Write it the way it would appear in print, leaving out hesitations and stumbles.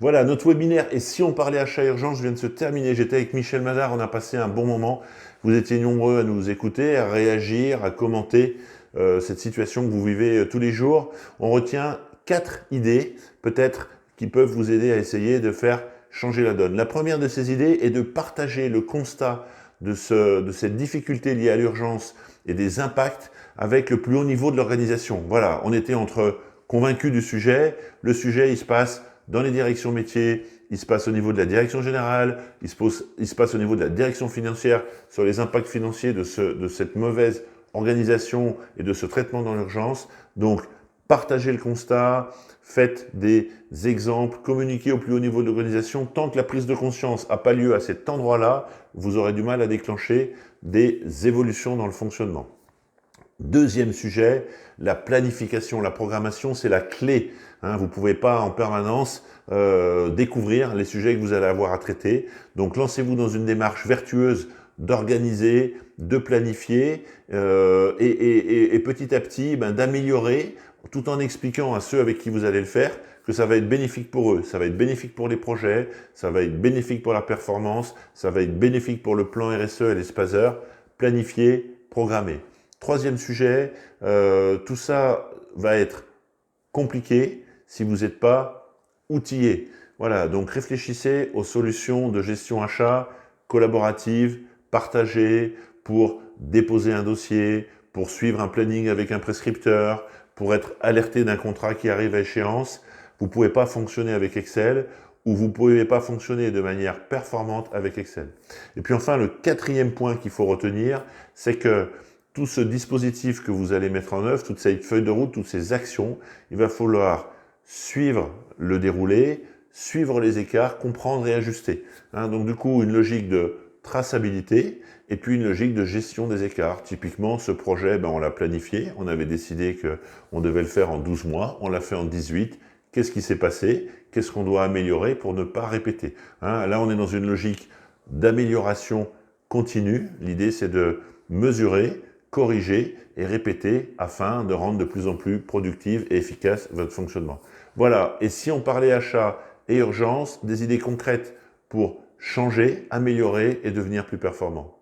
Voilà, notre webinaire Et si on parlait achat urgence vient de se terminer. J'étais avec Michel Madar, on a passé un bon moment. Vous étiez nombreux à nous écouter, à réagir, à commenter cette situation que vous vivez tous les jours. On retient 4 idées, peut-être, qui peuvent vous aider à essayer de faire changer la donne. La première de ces idées est de partager le constat de cette difficulté liée à l'urgence et des impacts avec le plus haut niveau de l'organisation. Voilà, on était entre convaincus du sujet. Le sujet, il se passe dans les directions métiers, il se passe au niveau de la direction générale, il se passe au niveau de la direction financière sur les impacts financiers de cette mauvaise organisation et de ce traitement dans l'urgence. Donc, partagez le constat, faites des exemples, communiquez au plus haut niveau de l'organisation. Tant que la prise de conscience n'a pas lieu à cet endroit-là, vous aurez du mal à déclencher des évolutions dans le fonctionnement. Deuxième sujet, la planification, la programmation, c'est la clé. Vous ne pouvez pas en permanence découvrir les sujets que vous allez avoir à traiter. Donc lancez-vous dans une démarche vertueuse d'organiser, de planifier et petit à petit d'améliorer tout en expliquant à ceux avec qui vous allez le faire que ça va être bénéfique pour eux, ça va être bénéfique pour les projets, ça va être bénéfique pour la performance, ça va être bénéfique pour le plan RSE et les spazeurs. Planifier, programmer. Troisième sujet, tout ça va être compliqué si vous n'êtes pas outillé. Voilà, donc réfléchissez aux solutions de gestion achat collaborative, partagées, pour déposer un dossier, pour suivre un planning avec un prescripteur, pour être alerté d'un contrat qui arrive à échéance. Vous ne pouvez pas fonctionner avec Excel ou vous ne pouvez pas fonctionner de manière performante avec Excel. Et puis enfin, le quatrième point qu'il faut retenir, c'est que tout ce dispositif que vous allez mettre en œuvre, toute cette feuille de route, toutes ces actions, il va falloir suivre le déroulé, suivre les écarts, comprendre et ajuster. Donc du coup, une logique de traçabilité et puis une logique de gestion des écarts. Typiquement, ce projet, on l'a planifié, on avait décidé qu'on devait le faire en 12 mois, on l'a fait en 18. Qu'est-ce qui s'est passé? Qu'est-ce qu'on doit améliorer pour ne pas répéter? Là, on est dans une logique d'amélioration continue. L'idée, c'est de mesurer, corriger et répéter afin de rendre de plus en plus productive et efficace votre fonctionnement. Voilà, et si on parlait achat et urgence, des idées concrètes pour changer, améliorer et devenir plus performant.